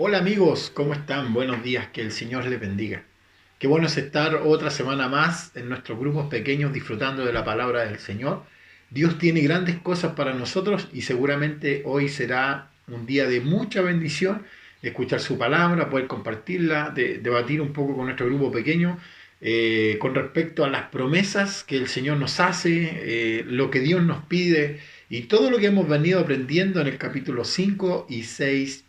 Hola amigos, ¿cómo están? Buenos días, que el Señor les bendiga. Qué bueno es estar otra semana más en nuestros grupos pequeños disfrutando de la palabra del Señor. Dios tiene grandes cosas para nosotros y seguramente hoy será un día de mucha bendición, escuchar su palabra, poder compartirla, debatir un poco con nuestro grupo pequeño con respecto a las promesas que el Señor nos hace, lo que Dios nos pide y todo lo que hemos venido aprendiendo en el capítulo 5 y 6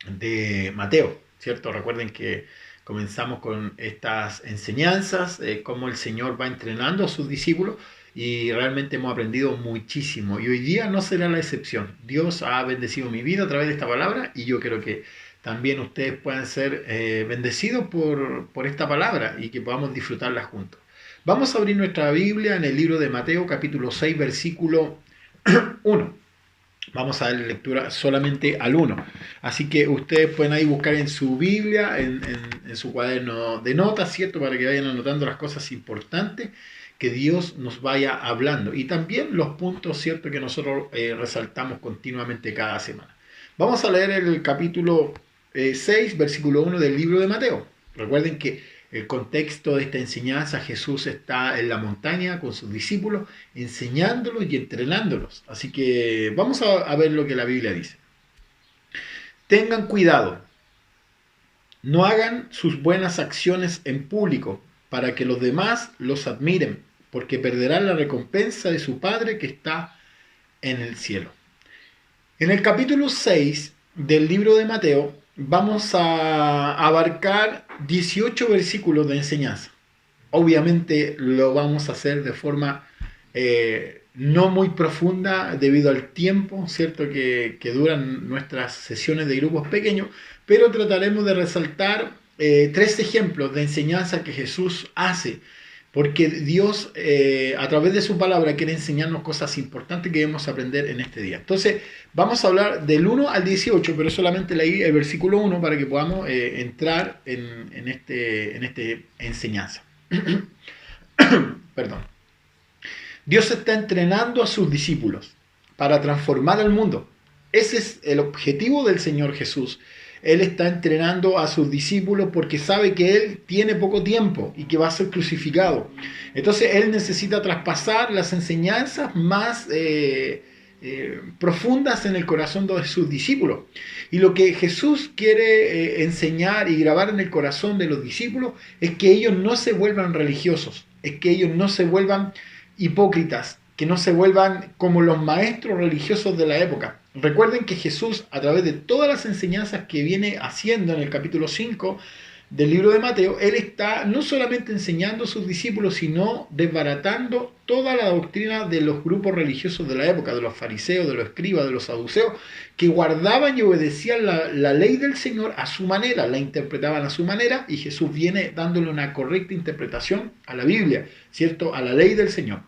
de Mateo, ¿cierto? Recuerden que comenzamos con estas enseñanzas, cómo el Señor va entrenando a sus discípulos y realmente hemos aprendido muchísimo. Y hoy día no será la excepción. Dios ha bendecido mi vida a través de esta palabra y yo creo que también ustedes puedan ser bendecidos por esta palabra y que podamos disfrutarla juntos. Vamos a abrir nuestra Biblia en el libro de Mateo capítulo 6 versículo 1. Vamos a dar lectura solamente al 1. Así que ustedes pueden ahí buscar en su Biblia, en su cuaderno de notas, ¿cierto? Para que vayan anotando las cosas importantes que Dios nos vaya hablando. Y también los puntos, ¿cierto? Que nosotros resaltamos continuamente cada semana. Vamos a leer el capítulo 6, versículo 1 del libro de Mateo. Recuerden que el contexto de esta enseñanza, Jesús está en la montaña con sus discípulos, enseñándolos y entrenándolos. Así que vamos a ver lo que la Biblia dice. Tengan cuidado, no hagan sus buenas acciones en público para que los demás los admiren, porque perderán la recompensa de su Padre que está en el cielo. En el capítulo 6 del libro de Mateo vamos a abarcar 18 versículos de enseñanza. Obviamente lo vamos a hacer de forma no muy profunda debido al tiempo, ¿cierto? Que duran nuestras sesiones de grupos pequeños, pero trataremos de resaltar tres ejemplos de enseñanza que Jesús hace, porque Dios a través de su palabra quiere enseñarnos cosas importantes que debemos aprender en este día. Entonces vamos a hablar del 1 al 18, pero solamente leí el versículo 1 para que podamos entrar en este enseñanza. Perdón. Dios está entrenando a sus discípulos para transformar al mundo. Ese es el objetivo del Señor Jesús. Él está entrenando a sus discípulos porque sabe que Él tiene poco tiempo y que va a ser crucificado. Entonces Él necesita traspasar las enseñanzas más profundas en el corazón de sus discípulos. Y lo que Jesús quiere enseñar y grabar en el corazón de los discípulos es que ellos no se vuelvan religiosos, es que ellos no se vuelvan hipócritas, que no se vuelvan como los maestros religiosos de la época. Recuerden que Jesús, a través de todas las enseñanzas que viene haciendo en el capítulo 5 del libro de Mateo, Él está no solamente enseñando a sus discípulos, sino desbaratando toda la doctrina de los grupos religiosos de la época, de los fariseos, de los escribas, de los saduceos, que guardaban y obedecían la ley del Señor a su manera, la interpretaban a su manera, y Jesús viene dándole una correcta interpretación a la Biblia, ¿cierto? A la ley del Señor.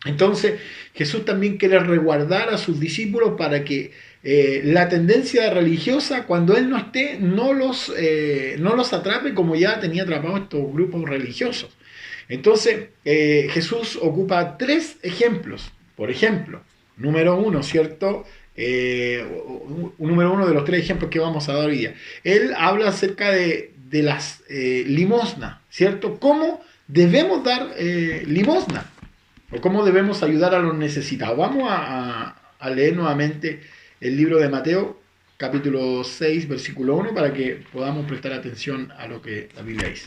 Entonces Jesús también quiere resguardar a sus discípulos para que la tendencia religiosa, cuando Él no esté, no los atrape como ya tenía atrapados estos grupos religiosos. Entonces Jesús ocupa tres ejemplos. Por ejemplo, número uno, ¿cierto? Número uno de los tres ejemplos que vamos a dar hoy día. Él habla acerca de las limosnas, ¿cierto? ¿Cómo debemos dar limosna? O cómo debemos ayudar a los necesitados. Vamos a leer nuevamente el libro de Mateo, capítulo 6, versículo 1, para que podamos prestar atención a lo que la Biblia dice.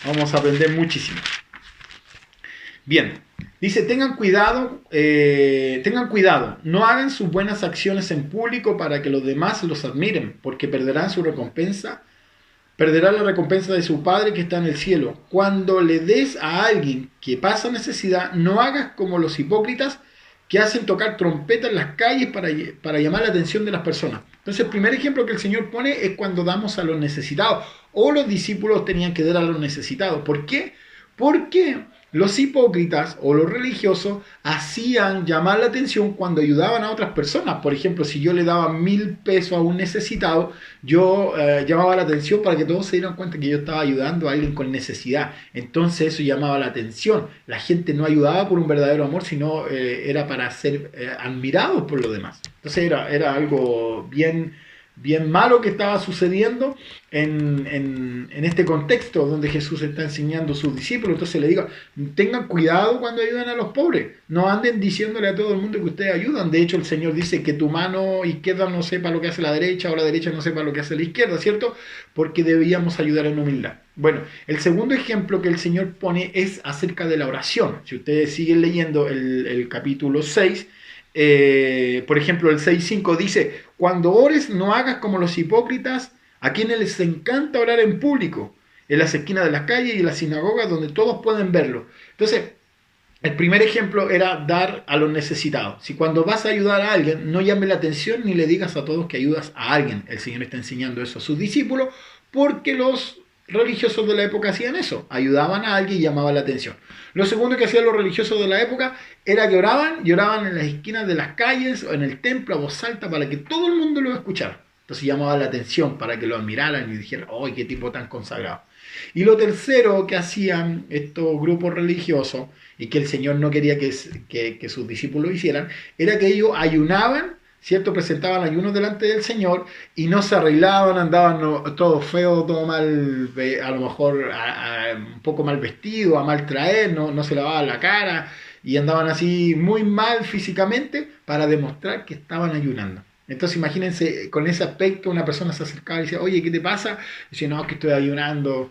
Vamos a aprender muchísimo. Bien, dice, tengan cuidado, no hagan sus buenas acciones en público para que los demás los admiren, porque perderán su recompensa. Perderá la recompensa de su Padre que está en el cielo. Cuando le des a alguien que pasa necesidad, no hagas como los hipócritas que hacen tocar trompeta en las calles para llamar la atención de las personas. Entonces, el primer ejemplo que el Señor pone es cuando damos a los necesitados. O los discípulos tenían que dar a los necesitados. ¿Por qué? Porque los hipócritas o los religiosos hacían llamar la atención cuando ayudaban a otras personas. Por ejemplo, si yo le daba 1.000 pesos a un necesitado, yo llamaba la atención para que todos se dieran cuenta que yo estaba ayudando a alguien con necesidad. Entonces eso llamaba la atención. La gente no ayudaba por un verdadero amor, sino era para ser admirados por los demás. Entonces era algo bien bien malo que estaba sucediendo en este contexto donde Jesús está enseñando a sus discípulos. Entonces le digo, tengan cuidado cuando ayudan a los pobres, no anden diciéndole a todo el mundo que ustedes ayudan. De hecho, el Señor dice que tu mano izquierda no sepa lo que hace la derecha, o la derecha no sepa lo que hace la izquierda, ¿cierto? Porque debíamos ayudar en humildad. Bueno, el segundo ejemplo que el Señor pone es acerca de la oración. Si ustedes siguen leyendo el capítulo 6, por ejemplo, el 6.5 dice, cuando ores no hagas como los hipócritas, a quienes les encanta orar en público, en las esquinas de las calles y en las sinagogas donde todos pueden verlo. Entonces, el primer ejemplo era dar a los necesitados. Si cuando vas a ayudar a alguien, no llames la atención ni le digas a todos que ayudas a alguien. El Señor está enseñando eso a sus discípulos porque los religiosos de la época hacían eso, ayudaban a alguien y llamaban la atención. Lo segundo que hacían los religiosos de la época era que oraban y oraban en las esquinas de las calles o en el templo a voz alta para que todo el mundo lo escuchara. Entonces llamaban la atención para que lo admiraran y dijeran, ¡ay, qué tipo tan consagrado! Y lo tercero que hacían estos grupos religiosos y que el Señor no quería que sus discípulos hicieran, era que ellos ayunaban, ¿cierto? Presentaban ayunos delante del Señor y no se arreglaban, andaban todo feo, todo mal, a lo mejor un poco mal vestido, a mal traer, no se lavaban la cara y andaban así muy mal físicamente para demostrar que estaban ayunando. Entonces imagínense, con ese aspecto una persona se acercaba y decía, oye, ¿qué te pasa? Y dice, no, es que estoy ayunando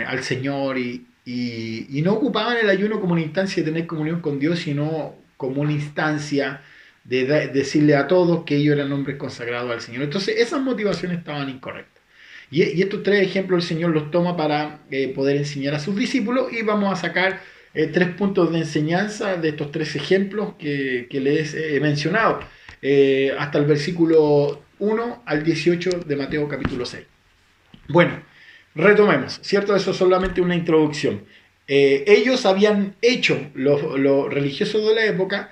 al Señor y no ocupaban el ayuno como una instancia de tener comunión con Dios, sino como una instancia de decirle a todos que ellos eran hombres consagrados al Señor. Entonces esas motivaciones estaban incorrectas. Y estos tres ejemplos el Señor los toma para poder enseñar a sus discípulos y vamos a sacar 3 puntos de enseñanza de estos 3 ejemplos que les he mencionado. Hasta el versículo 1 al 18 de Mateo capítulo 6. Bueno, retomemos, ¿cierto? Eso es solamente una introducción. Ellos habían hecho, los religiosos de la época,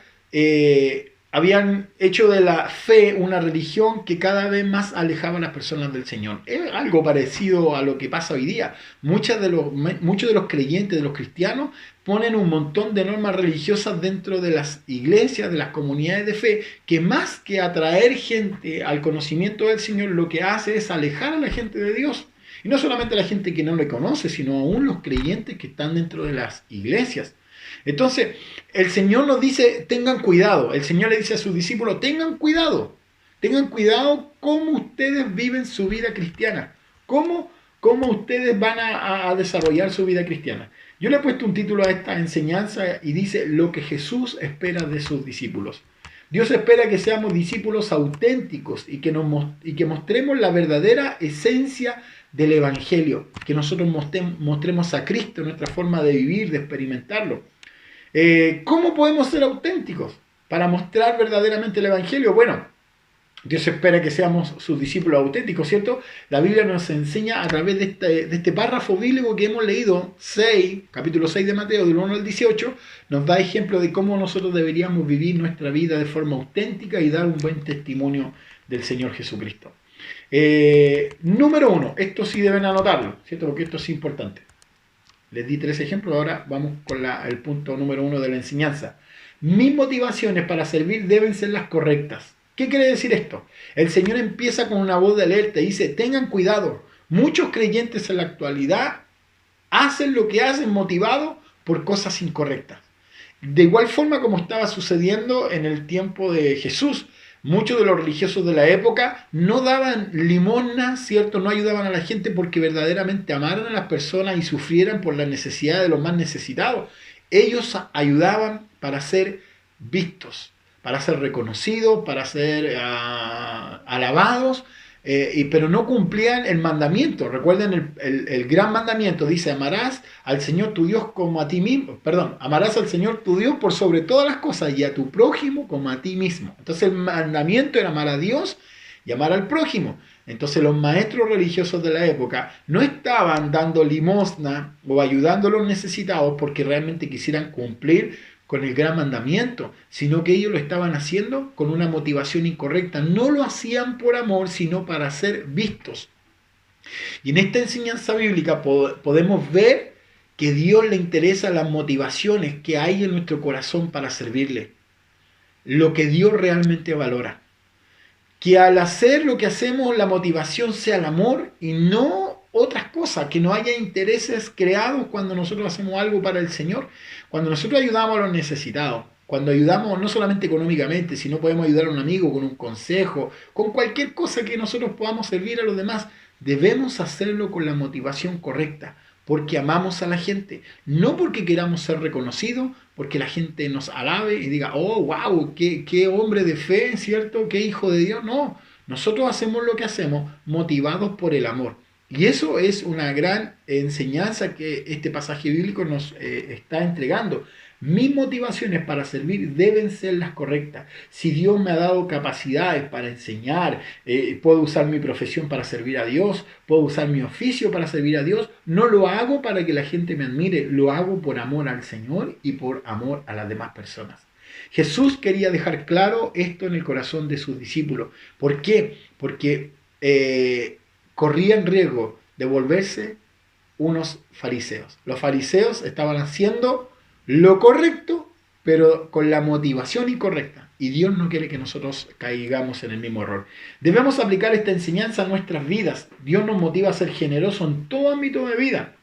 habían hecho de la fe una religión que cada vez más alejaba a las personas del Señor. Es algo parecido a lo que pasa hoy día. Muchos de los creyentes, de los cristianos, ponen un montón de normas religiosas dentro de las iglesias, de las comunidades de fe, que más que atraer gente al conocimiento del Señor, lo que hace es alejar a la gente de Dios. Y no solamente a la gente que no le conoce, sino aún los creyentes que están dentro de las iglesias. Entonces, el Señor nos dice, tengan cuidado. El Señor le dice a sus discípulos, tengan cuidado cómo ustedes viven su vida cristiana, cómo ustedes van a desarrollar su vida cristiana. Yo le he puesto un título a esta enseñanza y dice, lo que Jesús espera de sus discípulos. Dios espera que seamos discípulos auténticos y que mostremos la verdadera esencia del Evangelio, que nosotros mostremos a Cristo, nuestra forma de vivir, de experimentarlo. ¿Cómo podemos ser auténticos para mostrar verdaderamente el Evangelio? Bueno, Dios espera que seamos sus discípulos auténticos, ¿cierto? La Biblia nos enseña a través de este párrafo bíblico que hemos leído, capítulo 6 de Mateo, del 1 al 18, nos da ejemplo de cómo nosotros deberíamos vivir nuestra vida de forma auténtica y dar un buen testimonio del Señor Jesucristo. Número 1, esto sí deben anotarlo, ¿cierto? Porque esto es importante. Les di 3 ejemplos, ahora vamos con el punto número 1 de la enseñanza. Mis motivaciones para servir deben ser las correctas. ¿Qué quiere decir esto? El Señor empieza con una voz de alerta y dice, tengan cuidado. Muchos creyentes en la actualidad hacen lo que hacen motivados por cosas incorrectas. De igual forma como estaba sucediendo en el tiempo de Jesús. Muchos de los religiosos de la época no daban limosna, ¿cierto? No ayudaban a la gente porque verdaderamente amaran a las personas y sufrieran por la necesidad de los más necesitados. Ellos ayudaban para ser vistos, para ser reconocidos, para ser alabados, pero no cumplían el mandamiento. Recuerden el gran mandamiento, dice, amarás al Señor tu Dios como a ti mismo, amarás al Señor tu Dios por sobre todas las cosas y a tu prójimo como a ti mismo. Entonces el mandamiento era amar a Dios y amar al prójimo. Entonces los maestros religiosos de la época no estaban dando limosna o ayudando a los necesitados porque realmente quisieran cumplir con el gran mandamiento, sino que ellos lo estaban haciendo con una motivación incorrecta. No lo hacían por amor, sino para ser vistos. Y en esta enseñanza bíblica podemos ver que a Dios le interesan las motivaciones que hay en nuestro corazón para servirle. Lo que Dios realmente valora. Que al hacer lo que hacemos, la motivación sea el amor y no otras cosas, que no haya intereses creados cuando nosotros hacemos algo para el Señor, cuando nosotros ayudamos a los necesitados, cuando ayudamos no solamente económicamente, sino podemos ayudar a un amigo con un consejo, con cualquier cosa que nosotros podamos servir a los demás, debemos hacerlo con la motivación correcta, porque amamos a la gente, no porque queramos ser reconocidos, porque la gente nos alabe y diga, oh, wow, qué hombre de fe, ¿cierto? Qué hijo de Dios. No, nosotros hacemos lo que hacemos motivados por el amor. Y eso es una gran enseñanza que este pasaje bíblico nos está entregando. Mis motivaciones para servir deben ser las correctas. Si Dios me ha dado capacidades para enseñar, puedo usar mi profesión para servir a Dios, puedo usar mi oficio para servir a Dios, no lo hago para que la gente me admire, lo hago por amor al Señor y por amor a las demás personas. Jesús quería dejar claro esto en el corazón de sus discípulos. ¿Por qué? Porque corrían riesgo de volverse unos fariseos. Los fariseos estaban haciendo lo correcto, pero con la motivación incorrecta. Y Dios no quiere que nosotros caigamos en el mismo error. Debemos aplicar esta enseñanza a nuestras vidas. Dios nos motiva a ser generosos en todo ámbito de vida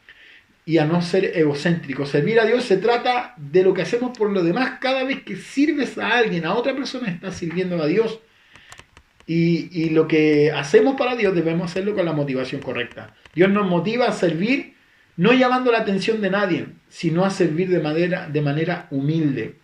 y a no ser egocéntricos. Servir a Dios se trata de lo que hacemos por los demás. Cada vez que sirves a alguien, a otra persona, estás sirviendo a Dios. Y lo que hacemos para Dios debemos hacerlo con la motivación correcta. Dios nos motiva a servir no llamando la atención de nadie, sino a servir de manera humilde.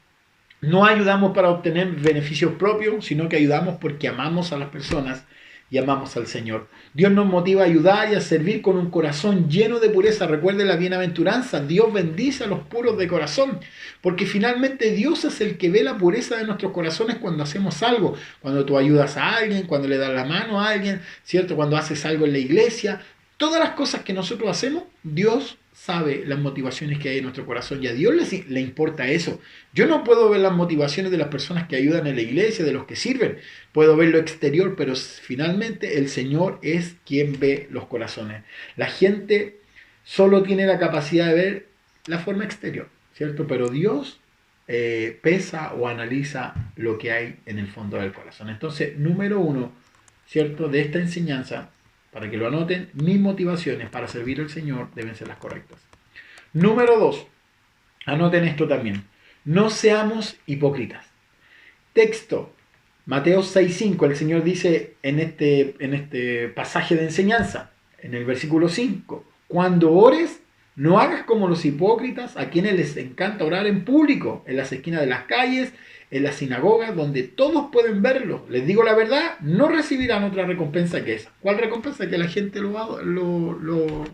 No ayudamos para obtener beneficios propios, sino que ayudamos porque amamos a las personas y amamos al Señor. Dios nos motiva a ayudar y a servir con un corazón lleno de pureza. Recuerde la bienaventuranza. Dios bendice a los puros de corazón, porque finalmente Dios es el que ve la pureza de nuestros corazones cuando hacemos algo. Cuando tú ayudas a alguien, cuando le das la mano a alguien, ¿cierto? Cuando haces algo en la iglesia. Todas las cosas que nosotros hacemos, Dios sabe las motivaciones que hay en nuestro corazón y a Dios le importa eso. Yo no puedo ver las motivaciones de las personas que ayudan en la iglesia, de los que sirven. Puedo ver lo exterior, pero finalmente el Señor es quien ve los corazones. La gente solo tiene la capacidad de ver la forma exterior, ¿cierto? Pero Dios pesa o analiza lo que hay en el fondo del corazón. Entonces, número 1, ¿cierto? De esta enseñanza, para que lo anoten, mis motivaciones para servir al Señor deben ser las correctas. Número 2, anoten esto también. No seamos hipócritas. Texto, Mateo 6:5, el Señor dice en este pasaje de enseñanza, en el versículo 5, cuando ores, no hagas como los hipócritas, a quienes les encanta orar en público, en las esquinas de las calles, en las sinagogas, donde todos pueden verlo. Les digo la verdad, no recibirán otra recompensa que esa. ¿Cuál recompensa? Que la gente lo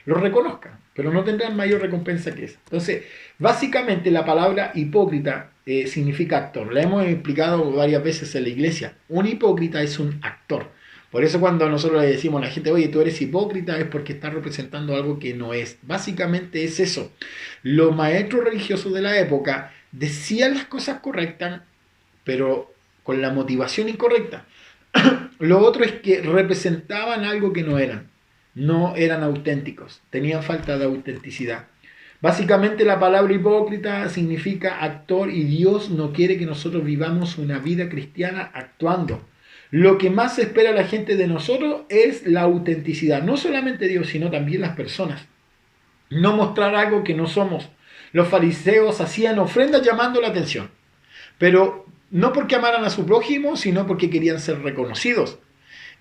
reconozca, pero no tendrán mayor recompensa que esa. Entonces, básicamente la palabra hipócrita significa actor. La hemos explicado varias veces en la iglesia. Un hipócrita es un actor. Por eso cuando nosotros le decimos a la gente, oye, tú eres hipócrita, es porque estás representando algo que no es. Básicamente es eso. Los maestros religiosos de la época decían las cosas correctas, pero con la motivación incorrecta. Lo otro es que representaban algo que no eran auténticos, tenían falta de autenticidad. Básicamente la palabra hipócrita significa actor y Dios no quiere que nosotros vivamos una vida cristiana actuando. Lo que más espera la gente de nosotros es la autenticidad, no solamente Dios, sino también las personas. No mostrar algo que no somos. Los fariseos hacían ofrendas llamando la atención, pero no porque amaran a su prójimo, sino porque querían ser reconocidos.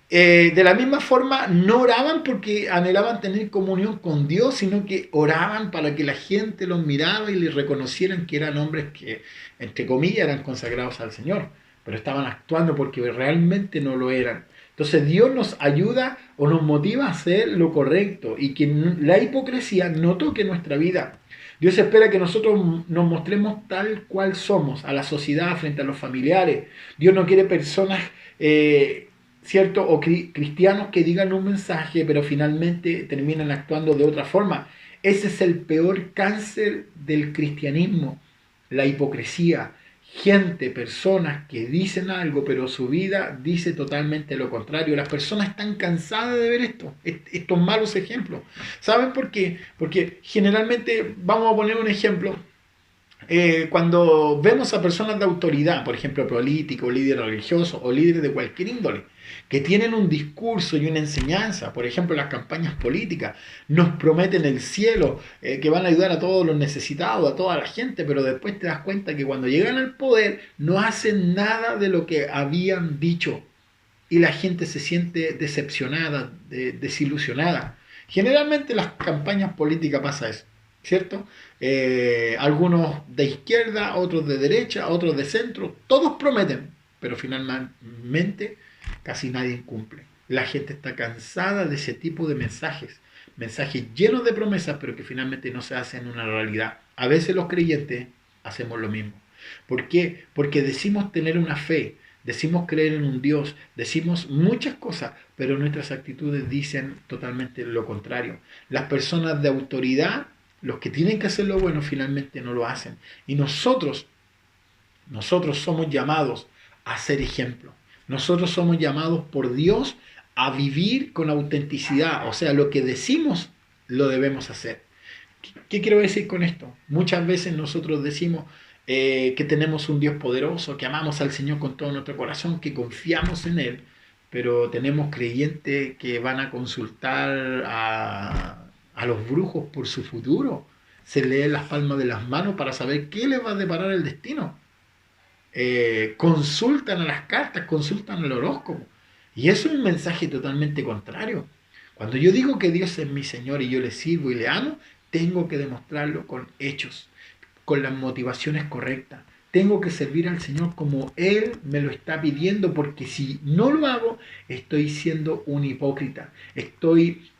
De la misma forma, no oraban porque anhelaban tener comunión con Dios, sino que oraban para que la gente los mirara y les reconocieran que eran hombres que, entre comillas, eran consagrados al Señor, pero estaban actuando porque realmente no lo eran. Entonces Dios nos ayuda o nos motiva a hacer lo correcto y que la hipocresía no toque nuestra vida. Dios espera que nosotros nos mostremos tal cual somos a la sociedad, frente a los familiares. Dios no quiere personas, ¿cierto? O cristianos que digan un mensaje, pero finalmente terminan actuando de otra forma. Ese es el peor cáncer del cristianismo, la hipocresía. Personas que dicen algo, pero su vida dice totalmente lo contrario. Las personas están cansadas de ver estos malos ejemplos. ¿Saben por qué? Porque generalmente, vamos a poner un ejemplo, Cuando vemos a personas de autoridad, por ejemplo, políticos, líderes religiosos o líderes de cualquier índole, que tienen un discurso y una enseñanza, por ejemplo, las campañas políticas, nos prometen el cielo, que van a ayudar a todos los necesitados, a toda la gente, pero después te das cuenta que cuando llegan al poder no hacen nada de lo que habían dicho y la gente se siente decepcionada, desilusionada. Generalmente en las campañas políticas pasa eso, ¿cierto? Algunos de izquierda, otros de derecha, otros de centro, todos prometen, pero finalmente casi nadie cumple. La gente está cansada de ese tipo de mensajes, mensajes llenos de promesas, pero que finalmente no se hacen una realidad. A veces los creyentes hacemos lo mismo. ¿Por qué? Porque decimos tener una fe, decimos creer en un Dios, decimos muchas cosas, pero nuestras actitudes dicen totalmente lo contrario. Las personas de autoridad, los que tienen que hacer lo bueno, finalmente no lo hacen. Y nosotros somos llamados a ser ejemplo. Nosotros somos llamados por Dios a vivir con autenticidad. O sea, lo que decimos lo debemos hacer. ¿Qué quiero decir con esto? Muchas veces nosotros decimos que tenemos un Dios poderoso, que amamos al Señor con todo nuestro corazón, que confiamos en Él, pero tenemos creyentes que van a consultar a los brujos por su futuro. Se leen las palmas de las manos para saber qué les va a deparar el destino. Consultan a las cartas, consultan al horóscopo. Y eso es un mensaje totalmente contrario. Cuando yo digo que Dios es mi Señor y yo le sirvo y le amo, tengo que demostrarlo con hechos, con las motivaciones correctas. Tengo que servir al Señor como Él me lo está pidiendo, porque si no lo hago, estoy siendo un hipócrita. Estoy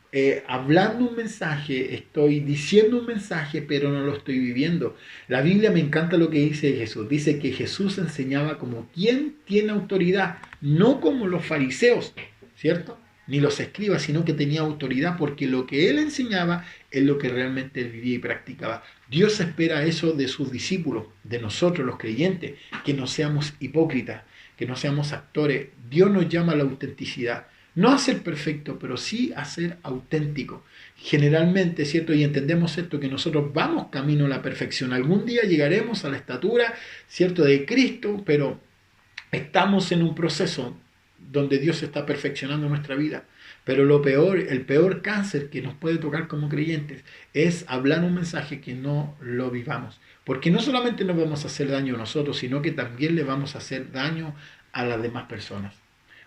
hablando un mensaje, estoy diciendo un mensaje, pero no lo estoy viviendo. La Biblia me encanta lo que dice Jesús. Dice que Jesús enseñaba como quien tiene autoridad, no como los fariseos, ¿cierto? Ni los escribas, sino que tenía autoridad, porque lo que él enseñaba es lo que realmente él vivía y practicaba. Dios espera eso de sus discípulos, de nosotros los creyentes, que no seamos hipócritas, que no seamos actores. Dios nos llama a la autenticidad. No a ser perfecto, pero sí a ser auténtico. Generalmente, ¿cierto? Y entendemos esto, que nosotros vamos camino a la perfección. Algún día llegaremos a la estatura, ¿cierto?, de Cristo, pero estamos en un proceso donde Dios está perfeccionando nuestra vida. Pero lo peor, el peor cáncer que nos puede tocar como creyentes es hablar un mensaje que no lo vivamos. Porque no solamente nos vamos a hacer daño a nosotros, sino que también le vamos a hacer daño a las demás personas.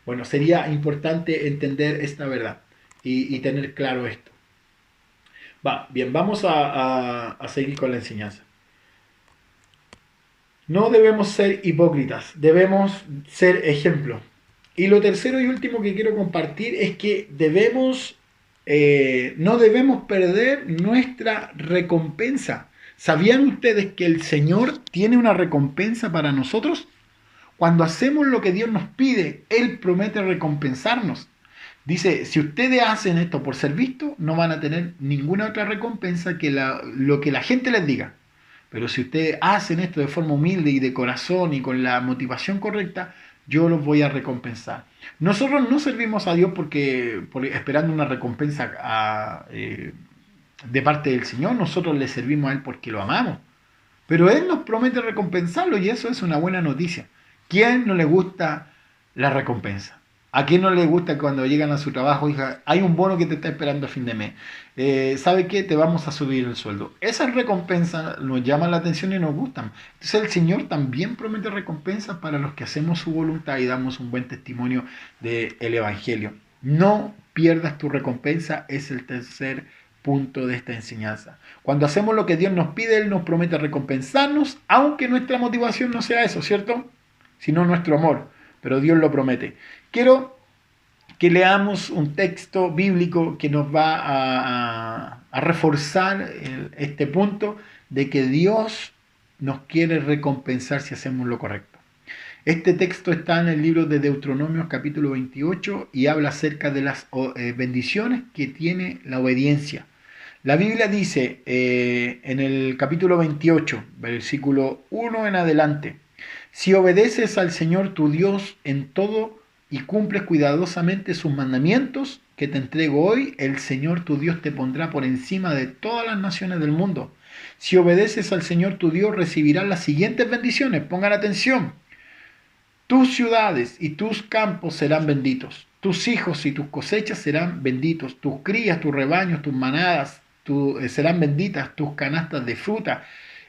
Bueno, sería importante entender esta verdad y tener claro esto. Bien, vamos a seguir con la enseñanza. No debemos ser hipócritas, debemos ser ejemplos. Y lo tercero y último que quiero compartir es que no debemos perder nuestra recompensa. ¿Sabían ustedes que el Señor tiene una recompensa para nosotros? Cuando hacemos lo que Dios nos pide, Él promete recompensarnos. Dice, si ustedes hacen esto por ser vistos, no van a tener ninguna otra recompensa que lo que la gente les diga. Pero si ustedes hacen esto de forma humilde y de corazón y con la motivación correcta, yo los voy a recompensar. Nosotros no servimos a Dios esperando una recompensa de parte del Señor. Nosotros le servimos a Él porque lo amamos. Pero Él nos promete recompensarlo y eso es una buena noticia. ¿Quién no le gusta la recompensa? ¿A quién no le gusta cuando llegan a su trabajo y dicen, hay un bono que te está esperando a fin de mes? ¿Sabe qué? Te vamos a subir el sueldo. Esas recompensas nos llaman la atención y nos gustan. Entonces el Señor también promete recompensas para los que hacemos su voluntad y damos un buen testimonio del Evangelio. No pierdas tu recompensa, es el tercer punto de esta enseñanza. Cuando hacemos lo que Dios nos pide, Él nos promete recompensarnos, aunque nuestra motivación no sea eso, ¿cierto? Sino nuestro amor, pero Dios lo promete. Quiero que leamos un texto bíblico que nos va a reforzar este punto de que Dios nos quiere recompensar si hacemos lo correcto. Este texto está en el libro de Deuteronomio capítulo 28 y habla acerca de las bendiciones que tiene la obediencia. La Biblia dice en el capítulo 28, versículo 1 en adelante, si obedeces al Señor tu Dios en todo y cumples cuidadosamente sus mandamientos que te entrego hoy, el Señor tu Dios te pondrá por encima de todas las naciones del mundo. Si obedeces al Señor tu Dios, recibirás las siguientes bendiciones. Pongan atención. Tus ciudades y tus campos serán benditos. Tus hijos y tus cosechas serán benditos. Tus crías, tus rebaños, tus manadas serán benditas. Tus canastas de fruta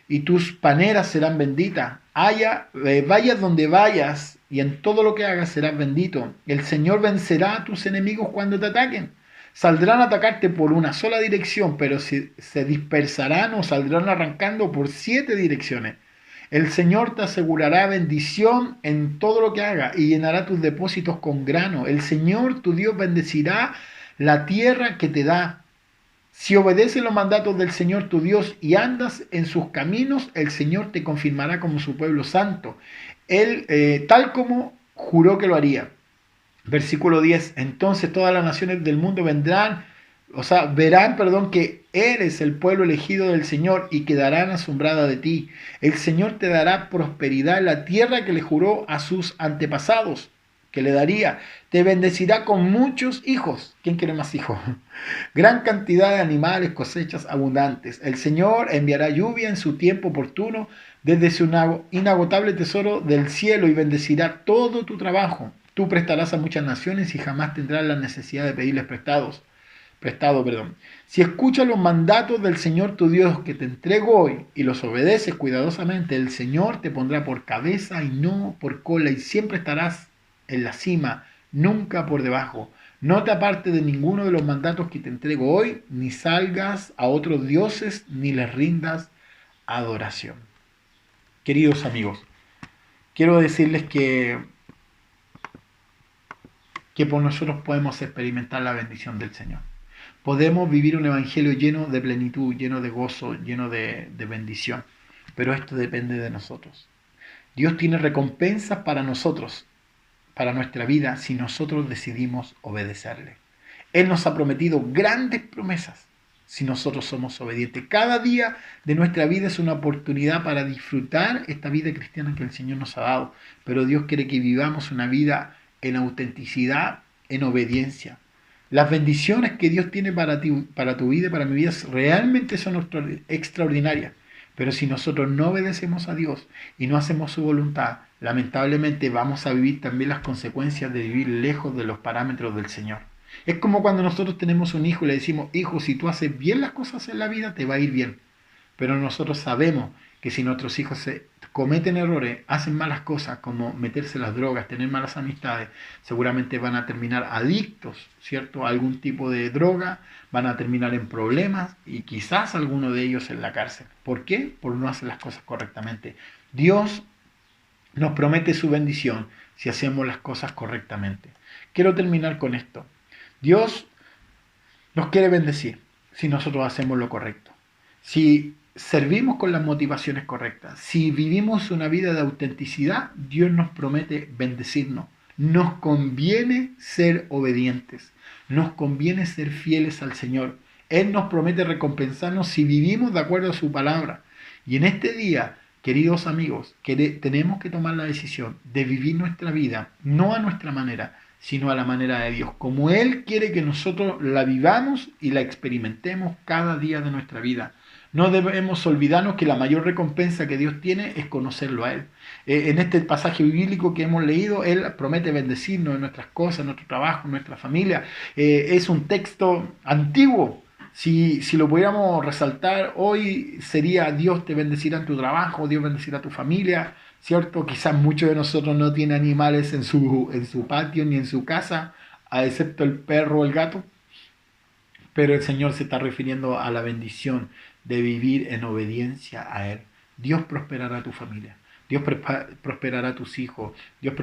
y tus paneras serán benditas. Vayas donde vayas y en todo lo que hagas serás bendito. El Señor vencerá a tus enemigos cuando te ataquen. Saldrán a atacarte por una sola dirección, pero se dispersarán o saldrán arrancando por 7 direcciones. El Señor te asegurará bendición en todo lo que haga y llenará tus depósitos con grano. El Señor tu Dios bendecirá la tierra que te da. Si obedeces los mandatos del Señor tu Dios y andas en sus caminos, el Señor te confirmará como su pueblo santo. Él, tal como juró que lo haría. Versículo 10. Entonces todas las naciones del mundo verán, que eres el pueblo elegido del Señor y quedarán asombradas de ti. El Señor te dará prosperidad en la tierra que le juró a sus antepasados que le daría. Te bendecirá con muchos hijos. ¿Quién quiere más hijos? Gran cantidad de animales, cosechas abundantes. El Señor enviará lluvia en su tiempo oportuno desde su inagotable tesoro del cielo y bendecirá todo tu trabajo. Tú prestarás a muchas naciones y jamás tendrás la necesidad de pedirles prestado. Si escuchas los mandatos del Señor tu Dios que te entrego hoy y los obedeces cuidadosamente, el Señor te pondrá por cabeza y no por cola y siempre estarás en la cima, nunca por debajo. No te apartes de ninguno de los mandatos que te entrego hoy, ni salgas a otros dioses, ni les rindas adoración. Queridos amigos, quiero decirles que por nosotros podemos experimentar la bendición del Señor. Podemos vivir un evangelio lleno de plenitud, lleno de gozo, lleno de bendición. Pero esto depende de nosotros. Dios tiene recompensas para nosotros, para nuestra vida, si nosotros decidimos obedecerle. Él nos ha prometido grandes promesas si nosotros somos obedientes. Cada día de nuestra vida es una oportunidad para disfrutar esta vida cristiana que el Señor nos ha dado. Pero Dios quiere que vivamos una vida en autenticidad, en obediencia. Las bendiciones que Dios tiene para ti, para tu vida, para mi vida, realmente son extraordinarias. Pero si nosotros no obedecemos a Dios y no hacemos su voluntad, lamentablemente vamos a vivir también las consecuencias de vivir lejos de los parámetros del Señor. Es como cuando nosotros tenemos un hijo y le decimos, hijo, si tú haces bien las cosas en la vida, te va a ir bien. Pero nosotros sabemos que si nuestros hijos cometen errores, hacen malas cosas como meterse las drogas, tener malas amistades, seguramente van a terminar adictos, ¿cierto? A algún tipo de droga, van a terminar en problemas y quizás alguno de ellos en la cárcel. ¿Por qué? Por no hacer las cosas correctamente. Dios nos promete su bendición si hacemos las cosas correctamente. Quiero terminar con esto. Dios nos quiere bendecir si nosotros hacemos lo correcto. Si servimos con las motivaciones correctas, si vivimos una vida de autenticidad, Dios nos promete bendecirnos. Nos conviene ser obedientes, nos conviene ser fieles al Señor. Él nos promete recompensarnos si vivimos de acuerdo a su palabra. Y en este día, queridos amigos, tenemos que tomar la decisión de vivir nuestra vida, no a nuestra manera, sino a la manera de Dios, como Él quiere que nosotros la vivamos y la experimentemos cada día de nuestra vida. No debemos olvidarnos que la mayor recompensa que Dios tiene es conocerlo a Él. En este pasaje bíblico que hemos leído, Él promete bendecirnos en nuestras cosas, en nuestro trabajo, en nuestra familia. Es un texto antiguo. Si lo pudiéramos resaltar hoy, sería Dios te bendecirá en tu trabajo, Dios bendecirá a tu familia, ¿cierto? Quizás muchos de nosotros no tienen animales en su patio ni en su casa, excepto el perro o el gato. Pero el Señor se está refiriendo a la bendición de vivir en obediencia a Él. Dios prosperará tu familia. Dios prosperará tus hijos. Dios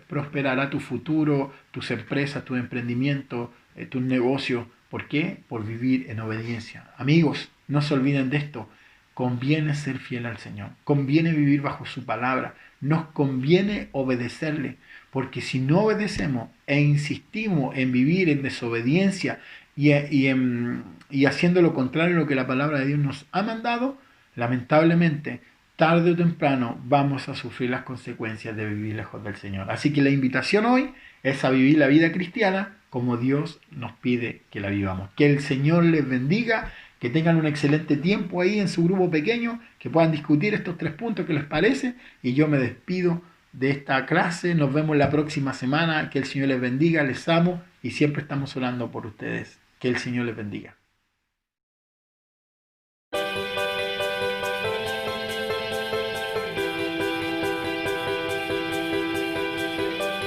prosperará tu futuro, tus empresas, tu emprendimiento, tus negocios. ¿Por qué? Por vivir en obediencia. Amigos, no se olviden de esto. Conviene ser fiel al Señor. Conviene vivir bajo su palabra. Nos conviene obedecerle. Porque si no obedecemos e insistimos en vivir en desobediencia y haciendo lo contrario a lo que la palabra de Dios nos ha mandado, lamentablemente, tarde o temprano vamos a sufrir las consecuencias de vivir lejos del Señor. Así que la invitación hoy es a vivir la vida cristiana como Dios nos pide que la vivamos. Que el Señor les bendiga, Que tengan un excelente tiempo ahí en su grupo pequeño, que puedan discutir estos 3 puntos que les parece. Y yo me despido de esta clase. Nos vemos la próxima semana. Que el Señor les bendiga, les amo y siempre estamos orando por ustedes. Que el Señor les bendiga.